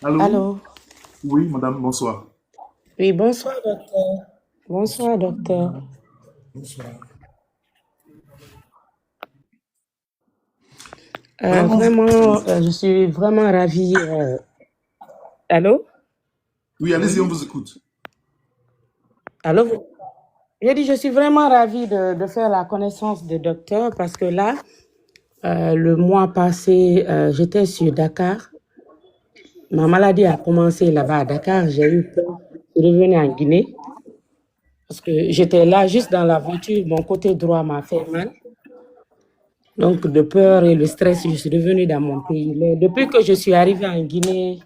Allô? Allô? Oui, madame, bonsoir. Oui, bonsoir, docteur. Bonsoir, docteur. Bonsoir. Vraiment, Vraiment, je suis vraiment ravie. Allô? oui, allez-y, on Oui? vous écoute. Allô? J'ai dit, je suis vraiment ravie de faire la connaissance de docteur parce que là, le mois passé, j'étais sur Dakar. Ma maladie a commencé là-bas à Dakar. J'ai eu peur. Je suis revenue en Guinée parce que j'étais là juste dans la voiture. Mon côté droit m'a fait mal. Donc, de peur et le stress, je suis revenue dans mon pays. Mais depuis que je suis arrivée en Guinée,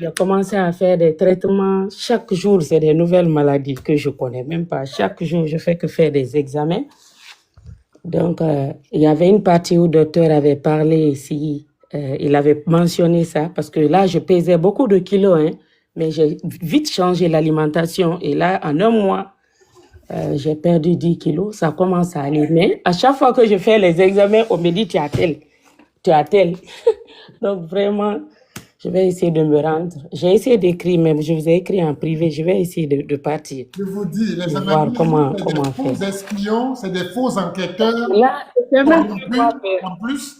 j'ai commencé à faire des traitements. Chaque jour, c'est des nouvelles maladies que je connais même pas. Chaque jour, je fais que faire des examens. Donc, il y avait une partie où le docteur avait parlé ici. Il avait mentionné ça parce que là, je pesais beaucoup de kilos, hein, mais j'ai vite changé l'alimentation. Et là, en un mois, j'ai perdu 10 kilos. Ça commence à aller. Mais à chaque fois que je fais les examens, on me dit, tu as tel. Tu as tel. Donc, vraiment, je vais essayer de me rendre. J'ai essayé d'écrire, mais je vous ai écrit en privé. Je vais essayer de partir, Je vous dis, les de voir analyses, c'est des comment faux faire. espions, c'est des faux enquêteurs Là, je sais même plus quoi corrompus en plus,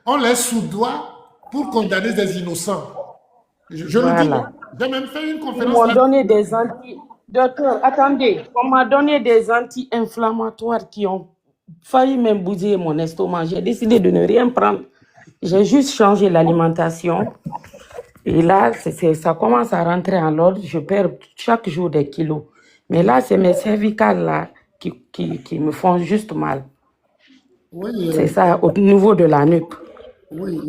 on les soudoie pour condamner des innocents. Je le dis, hein. Voilà. J'ai même fait une Ils conférence m'ont donné là-dessus. des anti... Docteur, attendez. On m'a donné des anti-inflammatoires qui ont failli même bousiller mon estomac. J'ai décidé de ne rien prendre. J'ai juste changé l'alimentation. Et là, ça commence à rentrer en l'ordre. Je perds chaque jour des kilos. Mais là, c'est mes cervicales là qui me font juste mal. Oui, C'est ça, au niveau de la nuque. oui,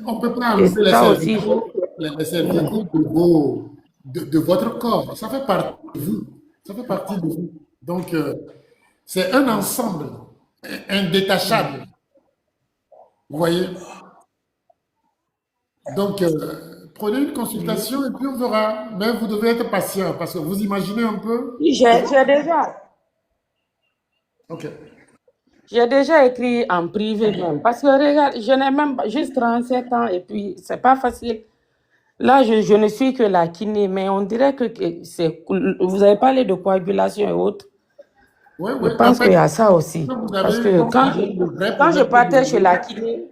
on ne peut pas Et enlever les ça aussi, cervicaux, les cervicaux de votre corps. Ça fait partie de vous. Ça fait partie de vous. Donc, c'est un ensemble indétachable. Vous voyez? Donc, prenez une consultation et puis on verra. Mais vous devez être patient parce que vous imaginez un peu. Ok. j'ai déjà écrit en privé même. Parce que regarde, je n'ai même pas juste 37 ans et puis c'est pas facile. Là, je ne suis que la kiné, mais on dirait que c'est. Vous avez parlé de coagulation et autres. Oui, Je oui. En pense qu'il fait, y a ça aussi. vous Parce avez, que comme vous dites, le vrai quand je problème que vous partais chez avez. la kiné,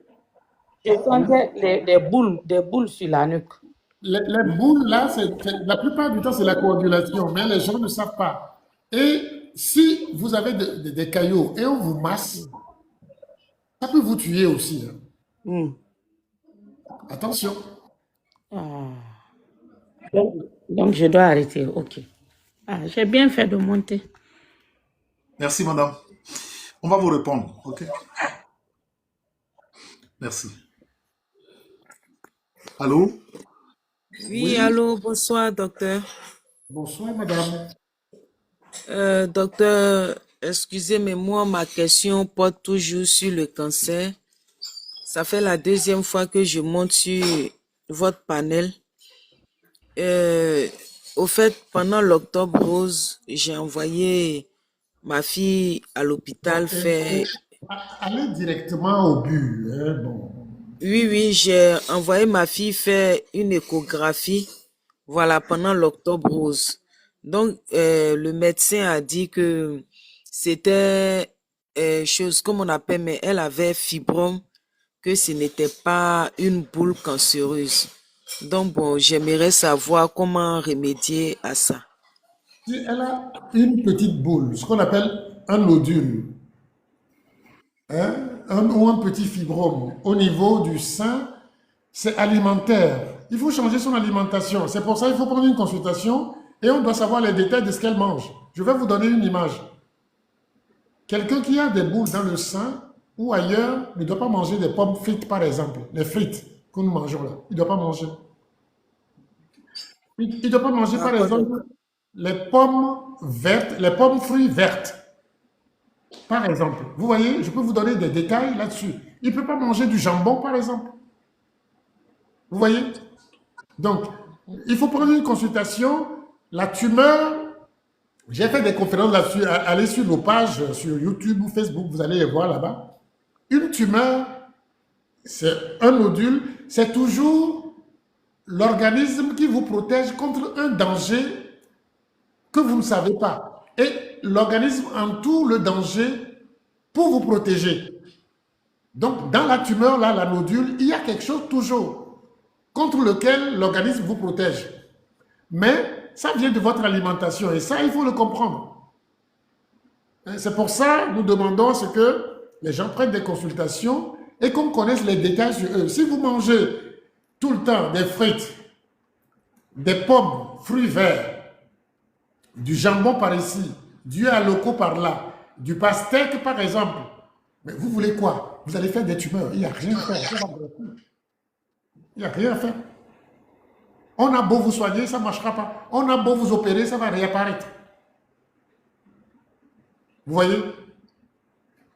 je sentais des boules sur la nuque. Les boules, là, la plupart du temps, c'est la coagulation, mais les gens ne savent pas. Et si vous avez des caillots et on vous masse, ça peut vous tuer aussi, hein. Hmm. Attention. Ah. Donc, je dois arrêter. OK. Ah, j'ai bien fait de monter. Merci, madame. On va vous répondre, ok? Merci. Allô? Oui, Oui, allô, bonsoir, docteur. bonsoir, madame. Docteur, excusez, mais moi, ma question porte toujours sur le cancer. Ça fait la deuxième fois que je monte sur votre panel. Euh, Au fait, pendant l'octobre rose, j'ai envoyé ma fille à Bon, l'hôpital faire... allez directement au but, hein, bon. Oui, oui, j'ai envoyé ma fille faire une échographie, voilà, pendant l'octobre rose. Donc, le médecin a dit que c'était chose comme on appelle, mais elle avait fibrome, que ce n'était pas une boule cancéreuse. Donc, bon, j'aimerais savoir comment remédier à ça. Si elle a une petite boule, ce qu'on appelle un nodule, hein, ou un petit fibrome au niveau du sein, c'est alimentaire. Il faut changer son alimentation. C'est pour ça qu'il faut prendre une consultation et on doit savoir les détails de ce qu'elle mange. Je vais vous donner une image. Quelqu'un qui a des boules dans le sein ou ailleurs ne doit pas manger des pommes frites, par exemple. Les frites que nous mangeons là. Il ne doit pas manger. Il ne doit pas manger, par D'accord, exemple, docteur. les pommes vertes, les pommes fruits vertes. Par exemple, vous voyez, je peux vous donner des détails là-dessus. Il ne peut pas manger du jambon, par exemple. Vous voyez? Donc, il faut prendre une consultation. La tumeur, j'ai fait des conférences là-dessus. Allez sur nos pages sur YouTube ou Facebook, vous allez les voir là-bas. Une tumeur, C'est un nodule, c'est toujours l'organisme qui vous protège contre un danger que vous ne savez pas. Et l'organisme entoure le danger pour vous protéger. Donc, dans la tumeur, là, la nodule, il y a quelque chose toujours contre lequel l'organisme vous protège. Mais ça vient de votre alimentation et ça, il faut le comprendre. C'est pour ça que nous demandons à ce que les gens prennent des consultations et qu'on connaisse les détails sur eux. Si vous mangez tout le temps des frites, des pommes, fruits verts, du jambon par ici, du haloko par là, du pastèque par exemple, mais vous voulez quoi? Vous allez faire des tumeurs. Il n'y a rien à faire. Il n'y a rien à faire. On a beau vous soigner, ça ne marchera pas. On a beau vous opérer, ça va réapparaître. Vous voyez?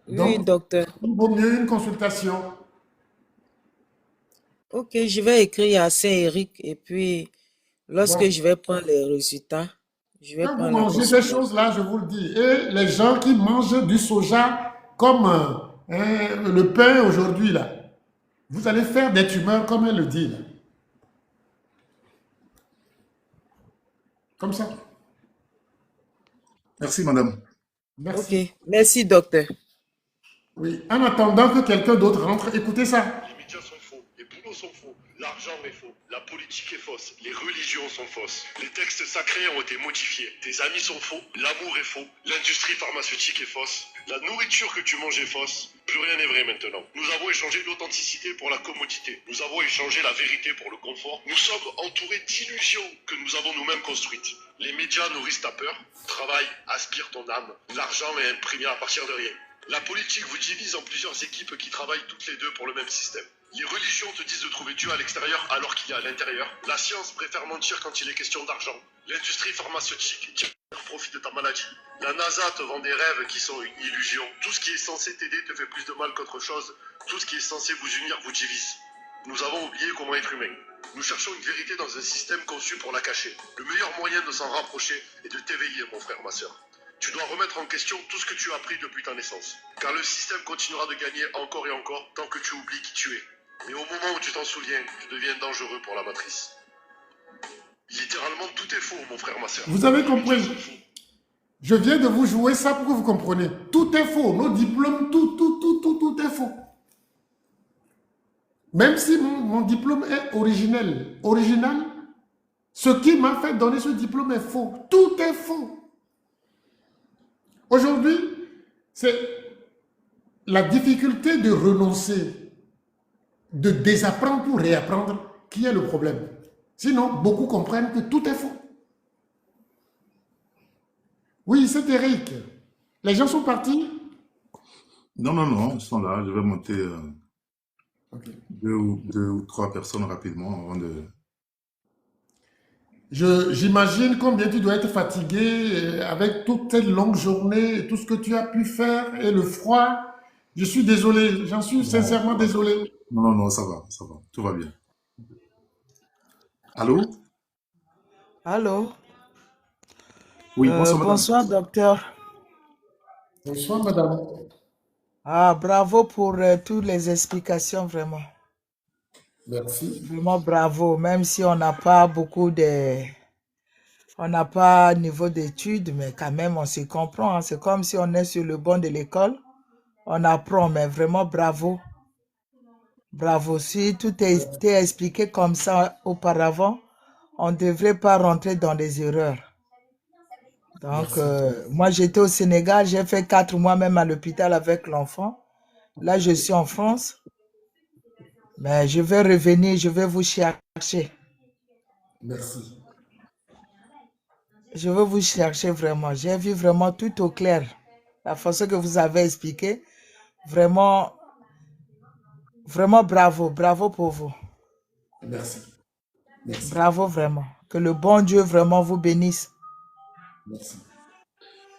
Oui, Donc, docteur. il vaut mieux une consultation. Ok, je vais écrire à Saint-Éric et puis lorsque Bon, je vais prendre les résultats, je vais quand vous prendre la mangez ces consultation. choses-là, je vous le dis, et les gens qui mangent du soja comme le pain aujourd'hui, là, vous allez faire des tumeurs comme elle le dit, là. Comme ça. Merci, madame. Ok, Merci. merci, docteur. Oui. En attendant que quelqu'un d'autre rentre, écoutez ça. Les médias sont faux, les boulots sont faux, l'argent est faux, la politique est fausse, les religions sont fausses, les textes sacrés ont été modifiés, tes amis sont faux, l'amour est faux, l'industrie pharmaceutique est fausse, la nourriture que tu manges est fausse, plus rien n'est vrai maintenant. Nous avons échangé l'authenticité pour la commodité, nous avons échangé la vérité pour le confort, nous sommes entourés d'illusions que nous avons nous-mêmes construites. Les médias nourrissent ta peur, travail aspire ton âme, l'argent est imprimé à partir de rien. La politique vous divise en plusieurs équipes qui travaillent toutes les deux pour le même système. Les religions te disent de trouver Dieu à l'extérieur alors qu'il est à l'intérieur. La science préfère mentir quand il est question d'argent. L'industrie pharmaceutique tire profit de ta maladie. La NASA te vend des rêves qui sont une illusion. Tout ce qui est censé t'aider te fait plus de mal qu'autre chose. Tout ce qui est censé vous unir vous divise. Nous avons oublié comment être humain. Nous cherchons une vérité dans un système conçu pour la cacher. Le meilleur moyen de s'en rapprocher est de t'éveiller, mon frère, ma soeur. Tu dois remettre en question tout ce que tu as appris depuis ta naissance. Car le système continuera de gagner encore et encore tant que tu oublies qui tu es. Mais au moment où tu t'en souviens, tu deviens dangereux pour la matrice. Littéralement, tout est faux, mon frère, ma soeur. Vous avez Les médias compris. sont faux. Je viens de vous jouer ça pour que vous compreniez. Tout est faux. Nos diplômes, tout est faux. Même si mon diplôme est original, ce qui m'a fait donner ce diplôme est faux. Tout est faux. Aujourd'hui, c'est la difficulté de renoncer, de désapprendre pour réapprendre qui est le problème. Sinon, beaucoup comprennent que tout est faux. Oui, c'est Eric. Les gens sont partis. Non, non, non, ils sont là. Je vais monter Ok. deux ou trois personnes rapidement avant de... J'imagine combien tu dois être fatigué avec toute cette longue journée, et tout ce que tu as pu faire et le froid. Je suis désolé, j'en suis Non, sincèrement désolé. non, non, non, ça va, tout va bien. Allô? Allô? Oui, bonsoir, madame. Bonsoir, docteur. Bonsoir, madame. Ah, bravo pour toutes les explications, vraiment. Merci. Vraiment bravo, même si on n'a pas beaucoup de... On n'a pas niveau d'études, mais quand même, on se comprend, hein. C'est comme si on est sur le banc de l'école. On apprend, mais vraiment bravo. Bravo. Si tout était expliqué comme ça auparavant, on ne devrait pas rentrer dans des erreurs. Donc, Merci. moi, j'étais au Sénégal, j'ai fait 4 mois même à l'hôpital avec l'enfant. Là, je suis en France, mais je vais revenir, je vais vous chercher. Merci. Je veux vous chercher vraiment. J'ai vu vraiment tout au clair. La façon que vous avez expliqué, vraiment, vraiment bravo. Bravo pour vous. Merci. Merci. Bravo vraiment. Que le bon Dieu vraiment vous bénisse. Merci.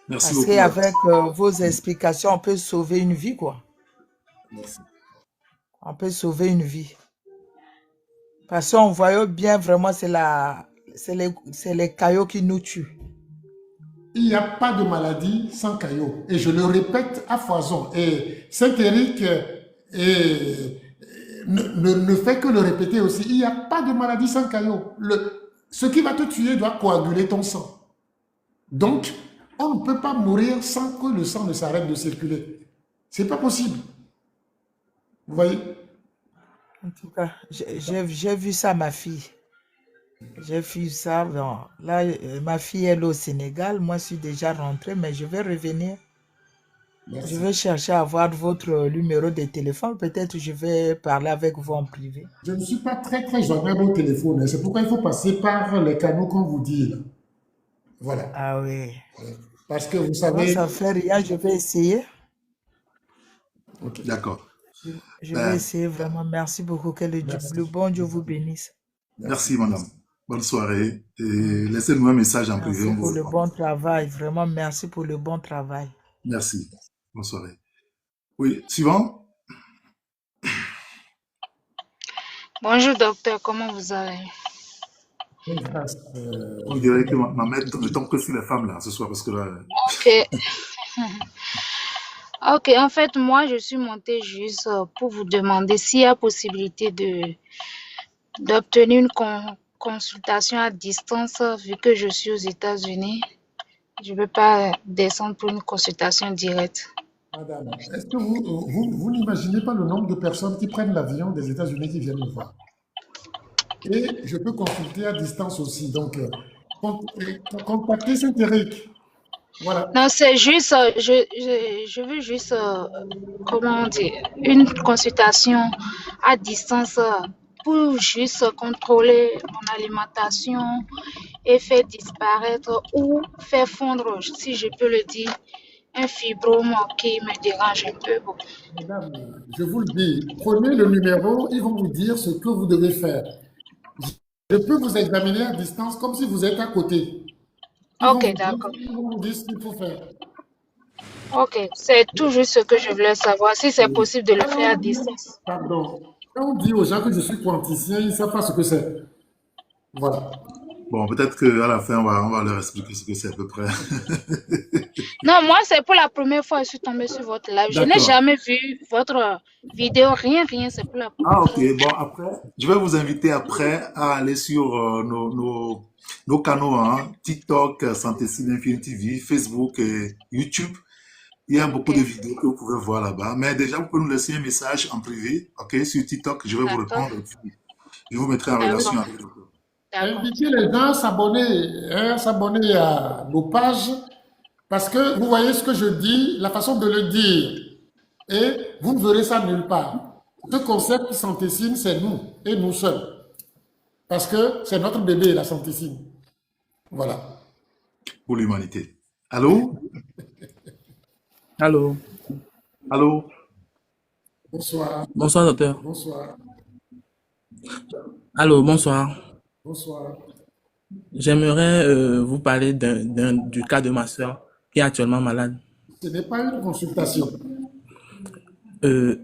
Merci Parce beaucoup. qu'avec vos explications, on peut sauver une vie, quoi. Merci. On peut sauver une vie. Parce qu'on voyait bien vraiment, c'est les caillots qui nous tuent. Il n'y a pas de maladie sans caillot. Et je le répète à foison. Et Saint-Éric ne fait que le répéter aussi. Il n'y a pas de maladie sans caillot. Ce qui va te tuer doit coaguler ton sang. Donc, on ne peut pas mourir sans que le sang ne s'arrête de circuler. C'est pas possible. Vous voyez? En tout cas, j'ai vu ça, ma fille. J'ai vu ça. Bon, là, ma fille, elle est au Sénégal. Moi, je suis déjà rentrée, mais je vais revenir. Je Merci. vais chercher à avoir votre numéro de téléphone. Peut-être je vais parler avec vous en privé. Je ne suis pas très joignable au téléphone, hein. C'est pourquoi il faut passer par les canaux qu'on vous dit, là. Voilà. Ah oui. Parce que vous Bon, savez... ça fait rien. Je vais essayer. Ok. D'accord. Je vais essayer vraiment. Merci beaucoup. Que le Merci. bon Dieu vous bénisse. Merci, madame. Bonne soirée. Et laissez-nous un message en privé. Merci On pour vous le répond. bon travail. Vraiment, merci pour le bon travail. Merci. Bonne soirée. Oui, suivant. Bonjour docteur, comment vous allez? Grâce, On dirait que ma mère ne tombe que sur les femmes là ce soir parce que là. Ok. Ok, en fait, moi, je suis montée juste pour vous demander s'il y a possibilité d'obtenir une consultation à distance vu que je suis aux États-Unis. Je ne peux pas descendre pour une consultation directe. madame, est-ce que vous n'imaginez pas le nombre de personnes qui prennent l'avion des États-Unis qui viennent me voir? Et je peux consulter à distance aussi. Donc, contactez Saint-Éric. Voilà. Non, c'est juste, je veux juste, comment dire, une consultation à distance pour juste contrôler mon alimentation et faire disparaître ou faire fondre, si je peux le dire, un fibrome qui me dérange un peu. Bon. Madame, je vous le dis, prenez le numéro, ils vont vous dire ce que vous devez faire. Je peux vous examiner à distance comme si vous êtes à côté. Ok, d'accord. Ils vont vous dire ce qu'il faut faire. Ok, c'est tout juste ce que je voulais savoir, si c'est possible de le faire à distance. Pardon. Quand on dit aux gens que je suis quanticien, ils ne savent pas ce que c'est. Voilà. Bon, peut-être qu'à la fin, on va leur expliquer ce que c'est à peu près. Non, moi, c'est pour la première fois que je suis tombée sur votre live. Je n'ai D'accord. jamais vu votre vidéo, rien, c'est pour la première Ah, fois. ok. Bon, après, je vais vous inviter après à aller sur nos canaux, hein, TikTok, Santé Cine Infini TV, Facebook et YouTube. Il y a beaucoup de vidéos que vous pouvez voir là-bas. Mais déjà, vous pouvez nous laisser un message en privé, ok, sur TikTok. Je vais vous D'accord, répondre et puis je vous mettrai en relation d'accord, avec vous. d'accord. Invitez les gens à s'abonner à nos pages parce que vous voyez ce que je dis, la façon de le dire. Et vous ne verrez ça nulle part. Ce concept Santécine, c'est nous et nous seuls. Parce que c'est notre bébé, la Santécine. Voilà. Pour l'humanité. Allô? Allô, Allô? Bonsoir. bonsoir docteur. Bonsoir. Allô, bonsoir. Bonsoir. J'aimerais vous parler du cas de ma soeur qui est actuellement malade. Ce n'est pas une consultation. Euh,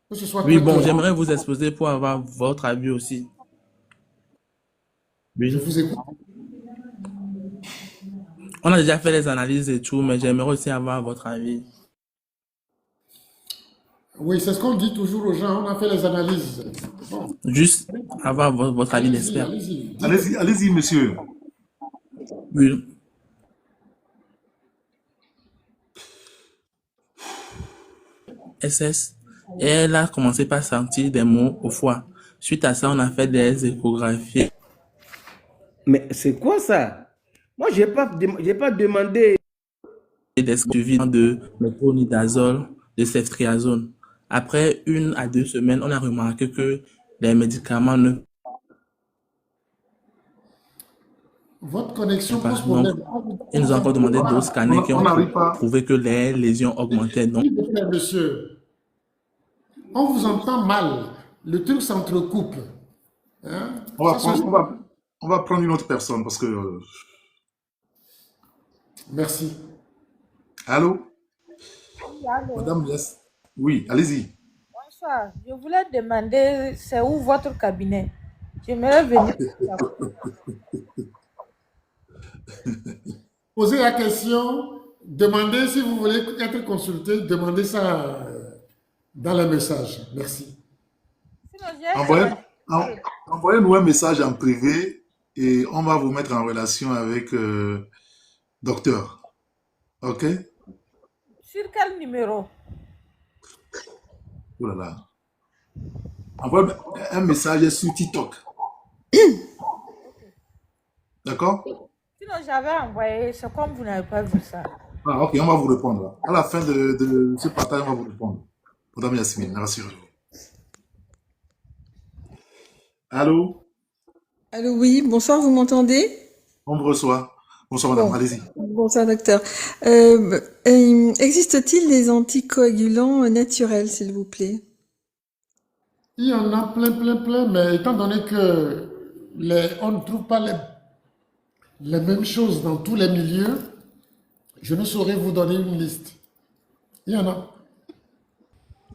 Que ce soit oui, très bon, clair. j'aimerais vous exposer pour avoir votre avis aussi. Je Oui. vous écoute. On a déjà fait les analyses et tout, mais j'aimerais aussi avoir votre avis. Oui, c'est ce qu'on dit toujours aux gens. On a fait les analyses. Bon, Juste avoir votre avis allez-y, d'expert. allez-y. Dites. Allez-y, allez-y, monsieur. Oui. SS. Et elle a commencé par sentir des maux au foie. Suite à ça, on a fait des échographies. Mais c'est quoi ça? Moi, j'ai pas demandé. Et des suivis de métronidazole, de ceftriaxone. Après 1 à 2 semaines, on a remarqué que les médicaments ne Votre connexion pas. pose Donc, problème. ils nous ont encore demandé d'autres scanners qui On ont n'arrive pas. prouvé que les lésions augmentaient. Donc, S'il vous plaît, monsieur, on vous entend mal. Le truc s'entrecoupe. Hein? On va Ça se- prendre, on va prendre une autre personne parce que. Merci. Allô? Oui, allô. Madame, yes. Oui, allez-y. Bonsoir. Je voulais demander, c'est où votre cabinet? J'aimerais venir. Posez la question, demandez si vous voulez être consulté, demandez ça dans le message. Merci. Sinon, j'ai Envoyez, en- travaillé. envoyez-nous un message en privé et on va vous mettre en relation avec docteur. OK? Sur quel numéro? Oh là là. Envoyez un message sur TikTok. D'accord? Sinon, j'avais envoyé, c'est comme vous n'avez pas vu ça. Ah, OK, on va vous répondre. À la fin de ce partage, on va vous répondre. Madame Yasmine, rassurez-vous. Allô? Allô, oui, bonsoir, vous m'entendez? On vous reçoit. Bonsoir, madame. Bon, Allez-y. bonsoir, docteur. Existe-t-il des anticoagulants naturels, s'il vous plaît? Il y en a plein, mais étant donné que on ne trouve pas les mêmes choses dans tous les milieux, je ne saurais vous donner une liste. Il y en a.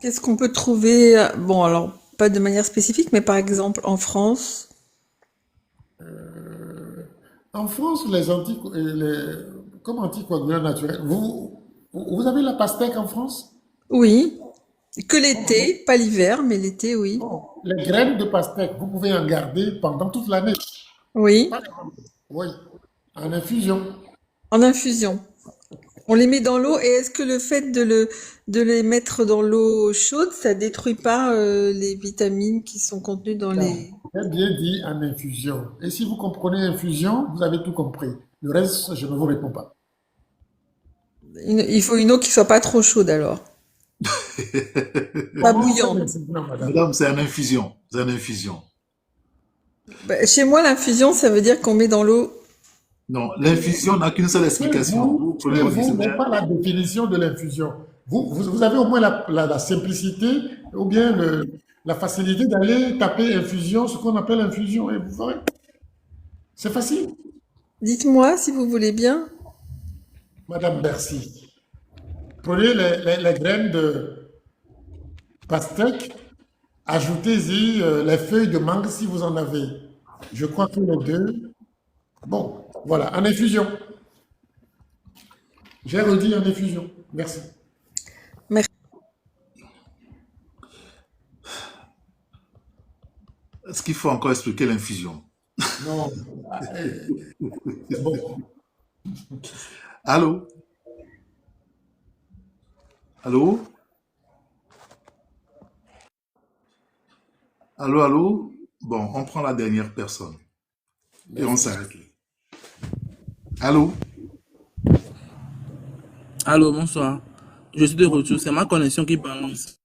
Qu'est-ce qu'on peut trouver? Bon, alors, pas de manière spécifique, mais par exemple en France. En France, comme anticoagulants naturels, vous avez la pastèque en France? Oui, que l'été, pas l'hiver, mais l'été, oui. Les graines de pastèque, vous pouvez en garder pendant toute l'année. Oui, Oui, en infusion. en infusion. On les met dans l'eau et est-ce que le fait de les mettre dans l'eau chaude, ça détruit pas les vitamines qui sont contenues dans les... Très bien dit en infusion. Et si vous comprenez infusion, vous avez tout compris. Le reste, je ne vous réponds pas. Il faut une eau qui soit pas trop chaude alors, pas bouillante. Non, madame. Madame, c'est une infusion. C'est une infusion. Bah, chez moi, l'infusion, ça veut dire qu'on met dans l'eau. Non, l'infusion n'a qu'une seule explication. Vous prenez votre Vous n'avez dictionnaire. pas la définition de l'infusion. Vous avez au moins la simplicité ou bien la facilité d'aller taper infusion, ce qu'on appelle infusion, et vous verrez. C'est facile. Dites-moi si vous voulez bien. Madame Bercy, prenez les graines de pastèque, ajoutez-y les feuilles de mangue si vous en avez. Je crois que les deux. Bon, voilà, en infusion. J'ai redit en infusion. Merci. Merci. Est-ce qu'il faut encore expliquer l'infusion? Non. C'est bon. Allô? Allô? Allô, allô? Bon, on prend la dernière personne et on s'arrête là. Allô? Allô, bonsoir. Je suis de retour. C'est ma connexion qui balance.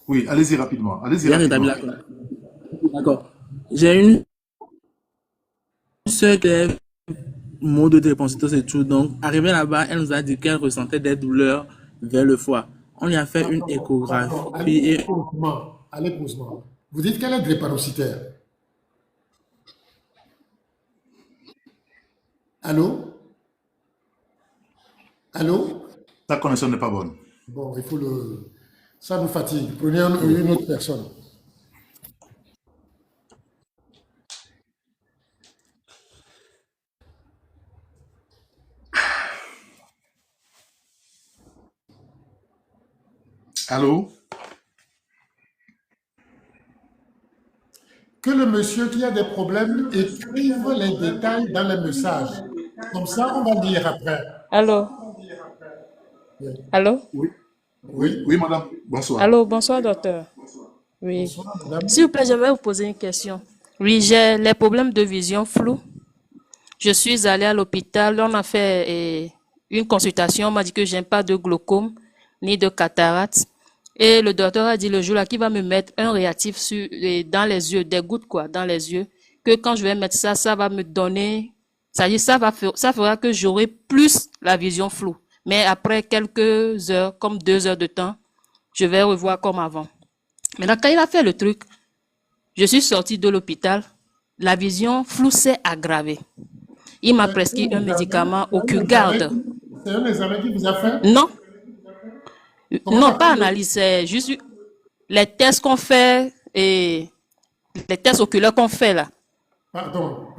Oui, allez-y rapidement. Allez-y J'ai rétabli rapidement. la connexion. D'accord. J'ai une sœur qui est mot de drépanocytose et tout. Donc, arrivée là-bas, elle nous a dit qu'elle ressentait des douleurs vers le foie. On lui a fait une Pardon, échographie et allez doucement. Vous dites qu'elle est drépanocytaire. Allô? Allô? Ta connexion n'est pas bonne. Bon, il faut le... Ça nous fatigue. Prenez une autre personne. Allô? Que le monsieur qui a des problèmes écrive les détails dans les messages. Comme ça, on va lire après. Allô, Oui. allô, Oui, Oui. oui, madame. Bonsoir. allô, bonsoir docteur. Oui. Bonsoir, madame. S'il vous plaît, je vais vous poser une question. Oui, j'ai les problèmes de vision floue. Je suis allée à l'hôpital, on a fait une consultation, on m'a dit que j'ai pas de glaucome ni de cataracte. Et le docteur a dit le jour-là qu'il va me mettre un réactif dans les yeux, des gouttes quoi, dans les yeux, que quand je vais mettre ça, ça va me donner, c'est-à-dire ça fera que j'aurai plus la vision floue. Mais après quelques heures, comme 2 heures de temps, je vais revoir comme avant. Maintenant, quand il a fait le truc, je suis sortie de l'hôpital, la vision floue s'est aggravée. Il m'a prescrit un médicament Ocugarde. C'est un examen qui vous a fait? Non, Comment non, ça pas fait? analyse, c'est juste les tests qu'on fait et les tests oculaires qu'on fait là. Pardon.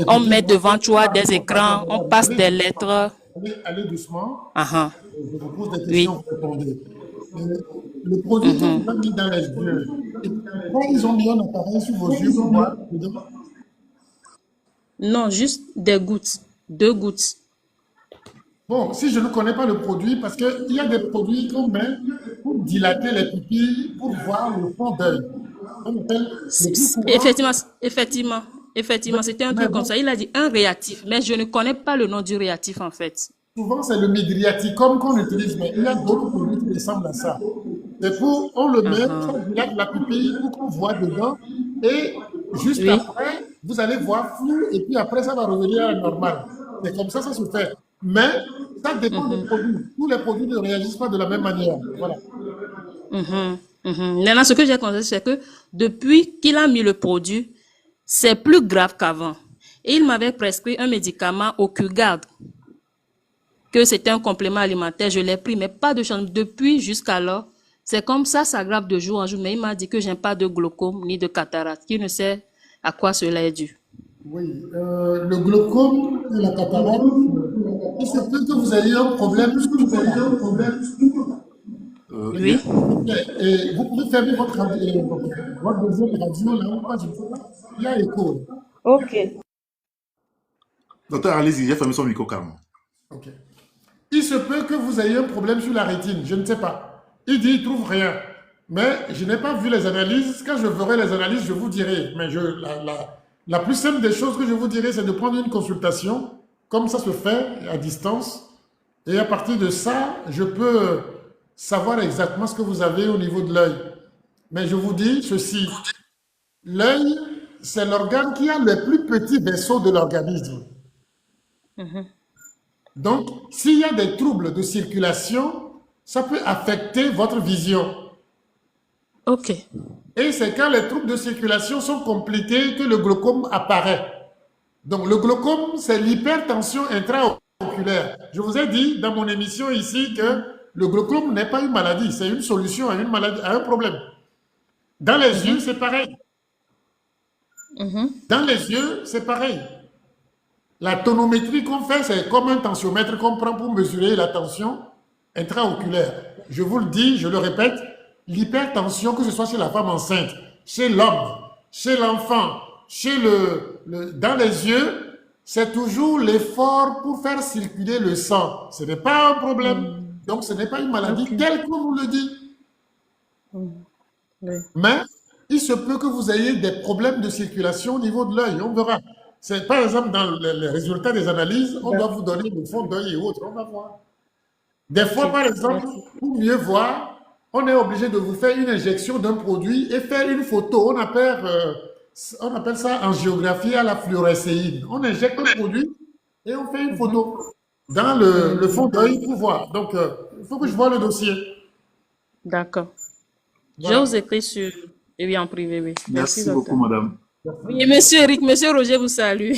On met Écoutez-moi. devant toi des écrans, on Pardon. passe des lettres. Allez doucement. Ah, Je vous pose des oui. questions, vous répondez. le produit qu'on vous a mis dans les yeux, et quand ils ont mis un appareil sur vos yeux pour voir dedans. Non, juste des gouttes, 2 gouttes. Bon, si je ne connais pas le produit, parce qu'il y a des produits qu'on met pour dilater les pupilles, pour voir le fond d'œil. On appelle le plus courant. Effectivement, c'était un truc comme ça. Il a dit un réactif, mais je ne connais pas le nom du réactif en fait. Souvent, c'est le midriaticum qu'on utilise, mais il y a d'autres produits qui ressemblent à ça. C'est pour, on le met, ça dilate la pupille pour qu'on voit dedans, et juste Oui. après, vous allez voir flou, et puis après, ça va revenir à la normale. C'est comme ça se fait. Mais ça dépend des produits. Tous les produits ne réagissent pas de la même manière. Voilà. Maintenant, ce que j'ai constaté, c'est que depuis qu'il a mis le produit, c'est plus grave qu'avant. Et il m'avait prescrit un médicament au Curgard, que c'était un complément alimentaire. Je l'ai pris, mais pas de chance. Depuis jusqu'alors, c'est comme ça s'aggrave de jour en jour. Mais il m'a dit que je n'ai pas de glaucome ni de cataracte, qu'il ne sait à quoi cela est dû. Oui, le glaucome et la cataracte, il se peut que vous ayez un problème Oui. et vous pouvez fermer votre radio, votre deuxième radio, là, ou pas, je ne sais pas. Il y a écho. Ok. Docteur, allez-y, j'ai fermé son micro carrément. Ok. Il se peut que vous ayez un problème sur la rétine, je ne sais pas. Il dit, il ne trouve rien. Mais je n'ai pas vu les analyses. Quand je verrai les analyses, je vous dirai. Mais la plus simple des choses que je vous dirai, c'est de prendre une consultation, comme ça se fait à distance. Et à partir de ça, je peux savoir exactement ce que vous avez au niveau de l'œil. Mais je vous dis ceci, l'œil, c'est l'organe qui a le plus petit vaisseau de l'organisme. Donc, s'il y a des troubles de circulation, ça peut affecter votre vision. Ok. Et c'est quand les troubles de circulation sont compliqués que le glaucome apparaît. Donc, le glaucome, c'est l'hypertension intraoculaire. Je vous ai dit dans mon émission ici que le glaucome n'est pas une maladie, c'est une solution à une maladie, à un problème. Dans les yeux, c'est pareil. Dans les yeux, c'est pareil. La tonométrie qu'on fait, c'est comme un tensiomètre qu'on prend pour mesurer la tension intraoculaire. Je vous le dis, je le répète, l'hypertension, que ce soit chez la femme enceinte, chez l'homme, chez l'enfant, dans les yeux, c'est toujours l'effort pour faire circuler le sang. Ce n'est pas un problème. Donc, ce n'est pas une maladie telle qu'on vous le dit. Mais il se peut que vous ayez des problèmes de circulation au niveau de l'œil. On verra. C'est par exemple dans les résultats des analyses, on doit vous donner le fond d'œil et autres. On va voir. Des fois, par exemple, pour mieux voir, on est obligé de vous faire une injection d'un produit et faire une photo. On appelle ça angiographie à la fluorescéine. On injecte un produit et on fait une photo dans le fond d'œil pour voir. Donc, il faut que je vois le dossier. D'accord. Voilà. Je vous écris sur... Et oui, en privé, oui. Merci docteur. beaucoup, madame. Oui, monsieur Eric, monsieur Roger vous salue.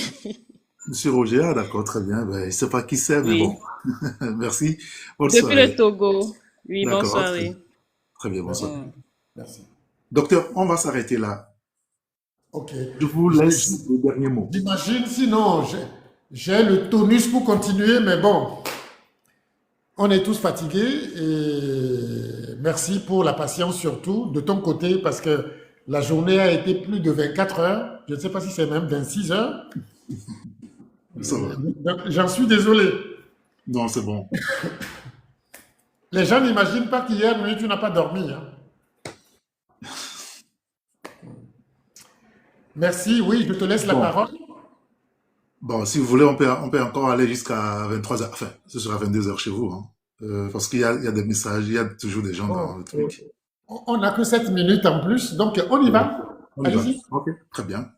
Monsieur Roger, ah, d'accord, très bien. Ben, il ne sait pas qui c'est, mais Oui. bon. Merci. Bonne Depuis soirée. le Togo. Oui, bonne D'accord, soirée. très bien, bonne soirée. Merci. Docteur, on va s'arrêter là. Ok. Je vous laisse le dernier mot. J'imagine, sinon, j'ai le tonus pour continuer, mais bon, on est tous fatigués et merci pour la patience surtout de ton côté parce que la journée a été plus de 24 heures. Je ne sais pas si c'est même 26 heures. Ça va. Donc, j'en suis désolé. Non, c'est bon. Les gens n'imaginent pas qu'hier nuit, tu n'as pas dormi. Hein. Merci. Oui, je te laisse la Bon. parole. Bon, si vous voulez, on peut encore aller jusqu'à 23h. Enfin, ce sera 22h chez vous. Hein. Parce qu'il y a des messages, il y a toujours des gens dans le truc. On n'a que 7 minutes en plus, donc on y va. On y va. Allez-y. Ok, très bien.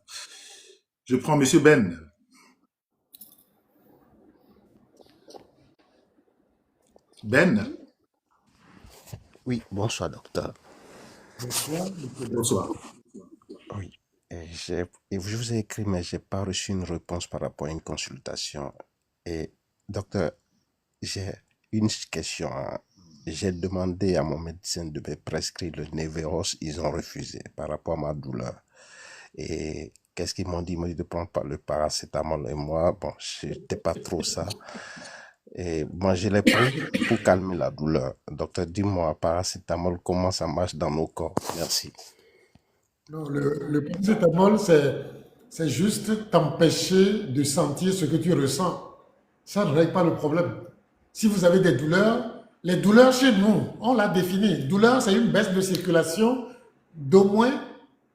Je prends Monsieur Ben. Ben, Oui, bonsoir docteur. bonsoir. Oui, je vous ai écrit, mais je n'ai pas reçu une réponse par rapport à une consultation. Et docteur, j'ai une question. Hein. J'ai demandé à mon médecin de me prescrire le Neveros, ils ont refusé par rapport à ma douleur. Et qu'est-ce qu'ils m'ont dit? Ils m'ont dit de prendre le paracétamol. Et moi, bon, je n'étais pas trop ça. Et moi, je l'ai pris pour calmer la douleur. Docteur, dis-moi, paracétamol, comment ça marche dans nos corps? Merci. Non, le paracétamol, c'est juste t'empêcher de sentir ce que tu ressens. Ça ne règle pas le problème. Si vous avez des douleurs, les douleurs chez nous, on l'a défini. Douleur, c'est une baisse de circulation d'au moins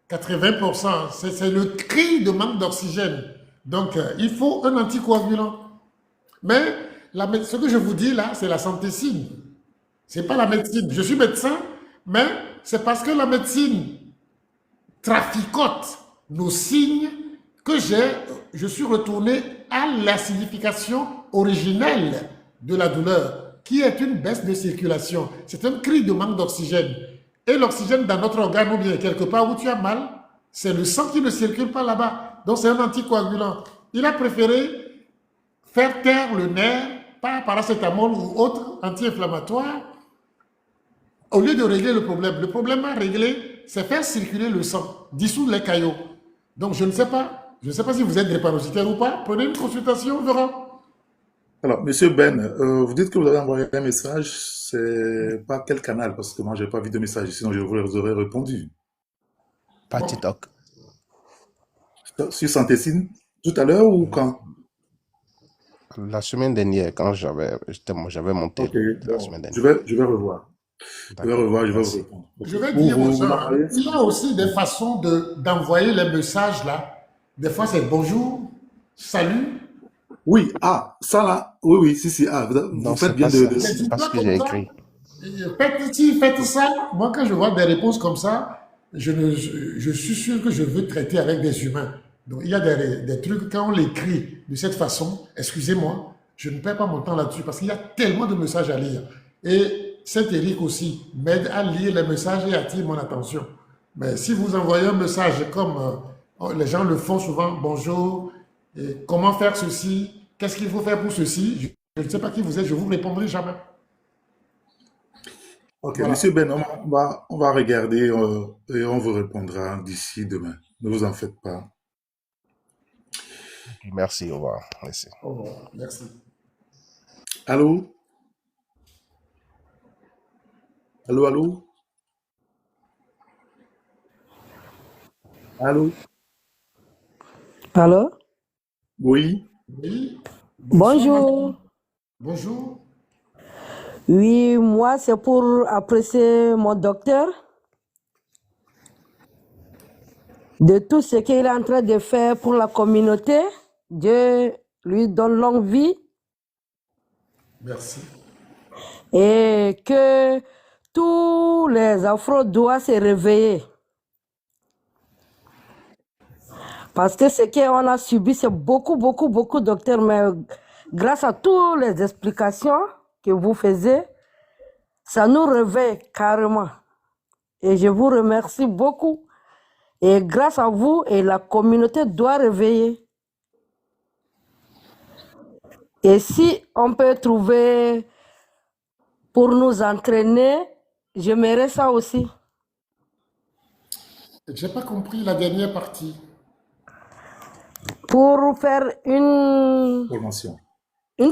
80%. C'est le cri de manque d'oxygène. Donc, il faut un anticoagulant. Mais ce que je vous dis là, c'est la santécine. Ce n'est pas la médecine. Je suis médecin, mais c'est parce que la médecine traficote nos signes que je suis retourné à la signification originelle de la douleur, qui est une baisse de circulation. C'est un cri de manque d'oxygène. Et l'oxygène dans notre organe, ou bien quelque part où tu as mal, c'est le sang qui ne circule pas là-bas. Donc c'est un anticoagulant. Il a préféré faire taire le nerf par paracétamol ou autre anti-inflammatoire au lieu de régler le problème. Le problème à régler, c'est faire circuler le sang, dissoudre les caillots. Donc je ne sais pas. Je ne sais pas si vous êtes drépanocytaire ou pas. Prenez une consultation, on verra. Alors, Monsieur Ben, vous dites que vous avez envoyé un message, c'est pas quel canal? Parce que moi, j'ai pas vu de message, sinon je vous aurais répondu. Pas TikTok. Sur Santécine, tout à l'heure ou quand? La semaine dernière, quand j'avais monté Ok, la bon, semaine dernière. je vais revoir. Je vais revoir, je vais vous répondre. Ok. Je vais dire aux gens, m'envoyez- il y a aussi des façons d'envoyer les messages là. Des fois, c'est bonjour, salut. Oui, ça là, oui, si, vous Non, faites c'est bien pas ça. de... C'est pas ce que j'ai écrit. Faites ça. Moi, quand je vois des réponses comme ça, je suis sûr que je veux traiter avec des humains. Donc, il y a des trucs, quand on l'écrit de cette façon, excusez-moi, je ne perds pas mon temps là-dessus parce qu'il y a tellement de messages à lire. Et Saint-Éric aussi m'aide à lire les messages et attire mon attention. Mais si vous envoyez un message comme les gens le font souvent, bonjour, et comment faire ceci, qu'est-ce qu'il faut faire pour ceci, je ne sais pas qui vous êtes, je vous répondrai jamais. Ok, Voilà. Monsieur Ben, on va regarder et on vous répondra d'ici demain. Ne vous en faites pas. Merci, au revoir. Merci. Au revoir. Merci. Allô? Allô? Allô? Allô? Oui? Oui. Bonsoir, Bonjour. madame. Bonjour. Oui, moi, c'est pour apprécier mon docteur de tout ce qu'il est en train de faire pour la communauté. Dieu lui donne longue vie Merci. et que tous les Afro doivent se réveiller. Parce que ce qu'on a subi, c'est beaucoup, docteur, mais grâce à toutes les explications que vous faisiez, ça nous réveille carrément. Et je vous remercie beaucoup. Et grâce à vous, et la communauté doit réveiller. Et si on peut trouver pour nous entraîner, j'aimerais ça aussi. Je n'ai pas compris la dernière partie. Pour faire une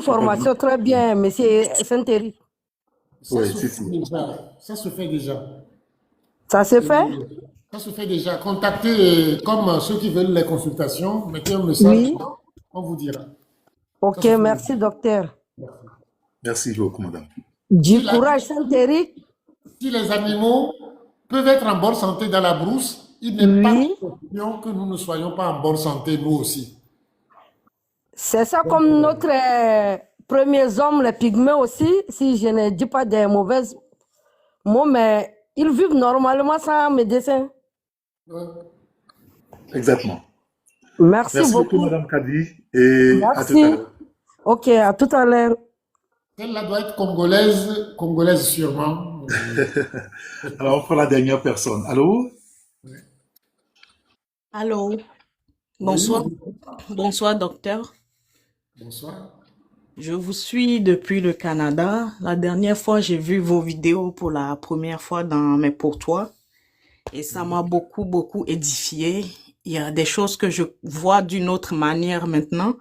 formation très bien, monsieur Saint-Éric. Ça se fait déjà. Ça se fait déjà. Ça se fait? Ça se fait déjà. Contactez comme ceux qui veulent les consultations, mettez un message, Oui. on vous dira. Ok, merci docteur. Merci beaucoup, madame. Du courage Saint-Éric. Si les animaux peuvent être en bonne santé dans la brousse, il n'est pas question que nous ne soyons pas en bonne santé, nous aussi. C'est ça comme notre premiers hommes, les pygmées aussi, si je ne dis pas des mauvais mots, mais ils vivent normalement sans médecin. Exactement. Merci beaucoup, beaucoup. madame Kadi, et à tout à Merci. l'heure. Ok, à tout à l'heure. Celle-là doit être congolaise sûrement. Alors, on prend la dernière personne. Allô? Allô, bonsoir. Bonsoir, docteur. Bonsoir. Je vous suis depuis le Canada. La dernière fois, j'ai vu vos vidéos pour la première fois dans mes pourtois et ça m'a beaucoup édifié. Il y a des choses que je vois d'une autre manière maintenant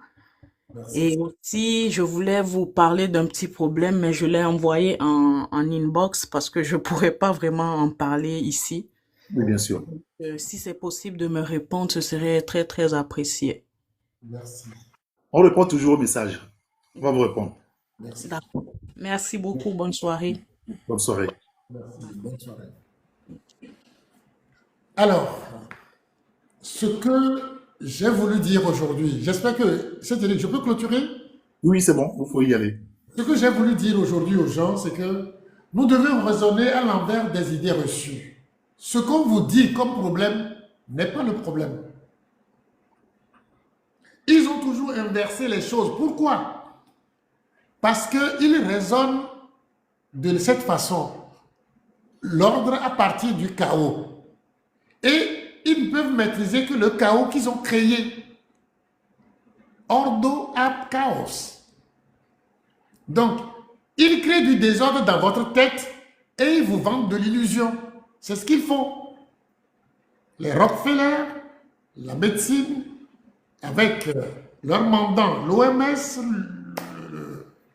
Merci. Et aussi, je voulais vous parler d'un petit problème, mais je l'ai envoyé en inbox parce que je pourrais pas vraiment en parler ici. Oui, bien sûr. Si c'est possible de me répondre, ce serait très, très apprécié. Merci. On répond toujours au message. On va vous répondre. Merci. D'accord. Merci beaucoup. Bonne soirée. Bonne soirée. Merci. Bonne soirée. Alors, ce que j'ai voulu dire aujourd'hui, j'espère que c'est-à-dire, je peux clôturer? Oui, c'est bon, vous pouvez y aller. Ce que j'ai voulu dire aujourd'hui aux gens, c'est que nous devons raisonner à l'envers des idées reçues. Ce qu'on vous dit comme problème n'est pas le problème. Ils ont toujours inversé les choses. Pourquoi? Parce qu'ils raisonnent de cette façon. L'ordre à partir du chaos. Et ils ne peuvent maîtriser que le chaos qu'ils ont créé. Ordo ab chaos. Donc, ils créent du désordre dans votre tête et ils vous vendent de l'illusion. C'est ce qu'ils font. Les Rockefeller, la médecine, avec leur mandant, l'OMS,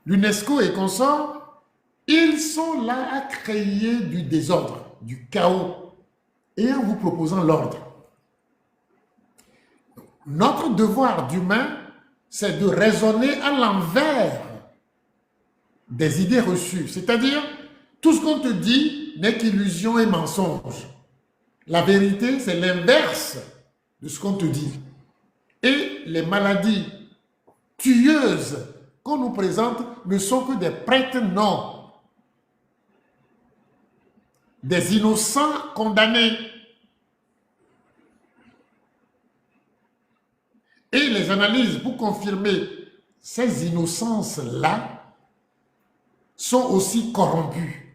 l'UNESCO et consorts, ils sont là à créer du désordre, du chaos, et en vous proposant l'ordre. Notre devoir d'humain, c'est de raisonner à l'envers des idées reçues. C'est-à-dire, tout ce qu'on te dit n'est qu'illusion et mensonge. La vérité, c'est l'inverse de ce qu'on te dit. Et les maladies tueuses qu'on nous présente ne sont que des prête-noms, des innocents condamnés. Et les analyses pour confirmer ces innocences-là sont aussi corrompues.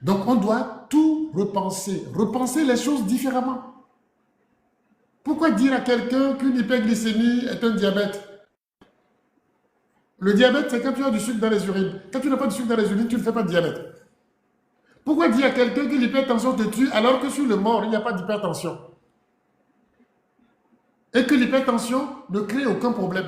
Donc on doit tout repenser, repenser les choses différemment. Pourquoi dire à quelqu'un qu'une hyperglycémie est un diabète? Le diabète, c'est quand tu as du sucre dans les urines. Quand tu n'as pas de sucre dans les urines, tu ne fais pas de diabète. Pourquoi dire à quelqu'un que l'hypertension te tue alors que sur le mort, il n'y a pas d'hypertension? Et que l'hypertension ne crée aucun problème.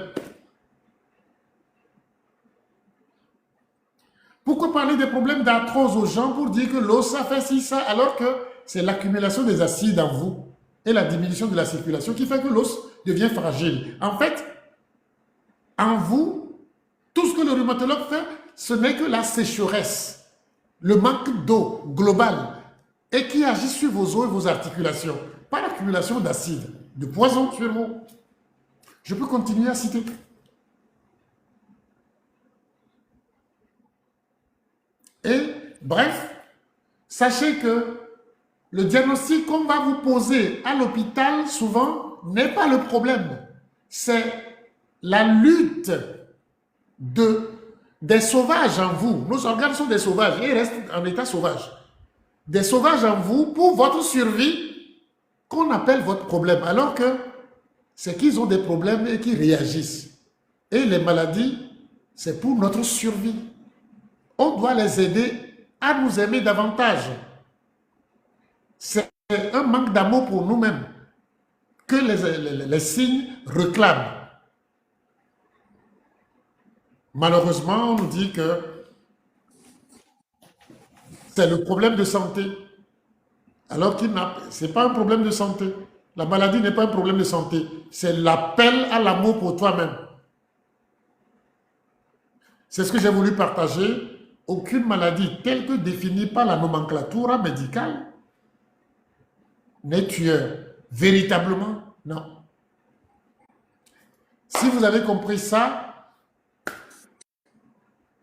Pourquoi parler des problèmes d'arthrose aux gens pour dire que l'eau, ça fait ci, ça, alors que c'est l'accumulation des acides en vous et la diminution de la circulation qui fait que l'os devient fragile. En fait, en vous, tout ce que le rhumatologue fait, ce n'est que la sécheresse, le manque d'eau global et qui agit sur vos os et vos articulations, pas l'accumulation d'acide, de poison sur vous. Je peux continuer à citer. Et bref, sachez que le diagnostic qu'on va vous poser à l'hôpital, souvent, n'est pas le problème. C'est la lutte des sauvages en vous. Nos organes sont des sauvages et ils restent en état sauvage. Des sauvages en vous pour votre survie qu'on appelle votre problème. Alors que c'est qu'ils ont des problèmes et qu'ils réagissent. Et les maladies, c'est pour notre survie. On doit les aider à nous aimer davantage. C'est un manque d'amour pour nous-mêmes que les signes réclament. Malheureusement, on nous dit que c'est le problème de santé. Alors que ce n'est pas un problème de santé. La maladie n'est pas un problème de santé. C'est l'appel à l'amour pour toi-même. C'est ce que j'ai voulu partager. Aucune maladie telle que définie par la nomenclature médicale n'est tueur. Véritablement, non. Si vous avez compris ça,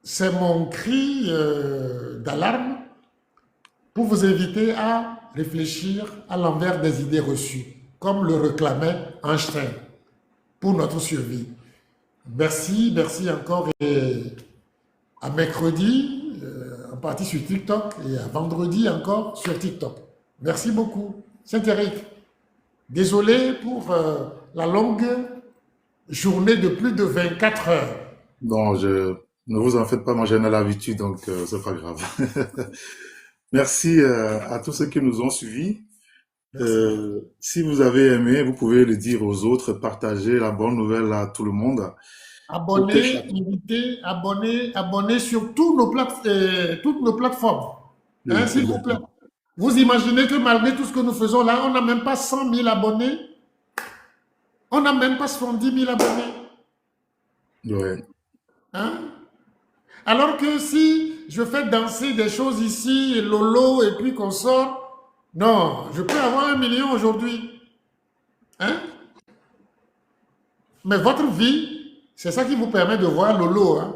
c'est mon cri d'alarme pour vous inviter à réfléchir à l'envers des idées reçues, comme le réclamait Einstein, pour notre survie. Merci, merci encore et à mercredi, en partie sur TikTok, et à vendredi encore sur TikTok. Merci beaucoup. Saint-Éric, désolé pour la longue journée de plus de 24 heures. Non, ne vous en faites pas, moi j'en ai l'habitude, donc c'est pas grave. Merci à tous ceux qui nous ont suivis. Si vous avez aimé, vous pouvez le dire aux autres, partager la bonne nouvelle à tout le monde. Pour que Abonnez, chaque... invitez, abonnez sur toutes nos plateformes. Oui, Hein, s'il vous plaît. exactement. Vous imaginez que malgré tout ce que nous faisons là, on n'a même pas 100 000 abonnés. On n'a même pas 70 000 abonnés. Ouais. Hein? Alors que si je fais danser des choses ici, Lolo, et puis qu'on sort, non, je peux avoir 1 million aujourd'hui. Hein? Mais votre vie, c'est ça qui vous permet de voir Lolo. Hein?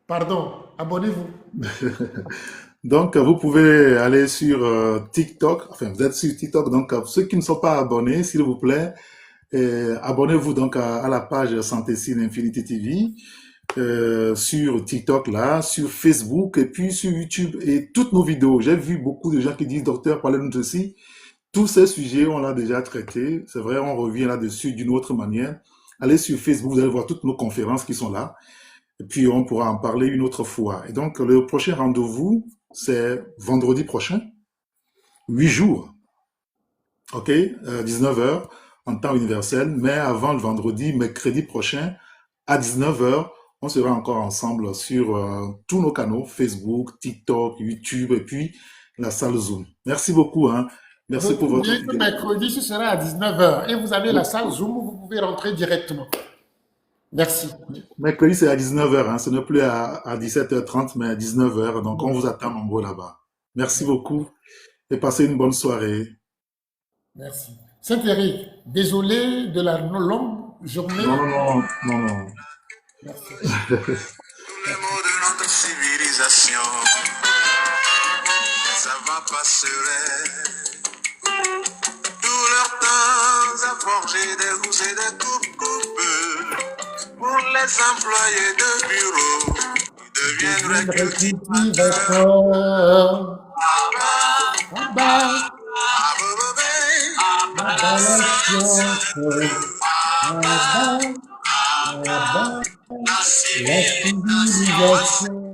Pardon, abonnez-vous. Donc, vous pouvez aller sur TikTok. Enfin, vous êtes sur TikTok. Donc, ceux qui ne sont pas abonnés, s'il vous plaît, abonnez-vous donc à la page Santé Sin Infinity TV sur TikTok là, sur Facebook et puis sur YouTube et toutes nos vidéos. J'ai vu beaucoup de gens qui disent docteur, parlez-nous de ceci. Tous ces sujets, on l'a déjà traités. C'est vrai, on revient là-dessus d'une autre manière. Allez sur Facebook, vous allez voir toutes nos conférences qui sont là. Et puis, on pourra en parler une autre fois. Et donc, le prochain rendez-vous, c'est vendredi prochain, 8 jours. OK, 19h en temps universel. Mais avant le vendredi, mercredi prochain, à 19h, on sera encore ensemble sur tous nos canaux, Facebook, TikTok, YouTube et puis la salle Zoom. Merci beaucoup. Hein. Merci pour votre Bien que mercredi, ce sera à 19h. Et vous avez la salle Zoom où vous pouvez rentrer directement. Merci. Mercredi, c'est à 19h. Hein. Ce n'est plus à 17h30, mais à 19h. Donc, on vous attend nombreux là-bas. Merci beaucoup et passez une bonne soirée. Merci. Saint-Éric, désolé de la longue journée. Non. Merci. Tous les mots de notre civilisation, ça va passerait. Tout leur temps à forger des rousses et des coupes pour les employés de bureau, ils deviendraient cultivateurs. La civilisation.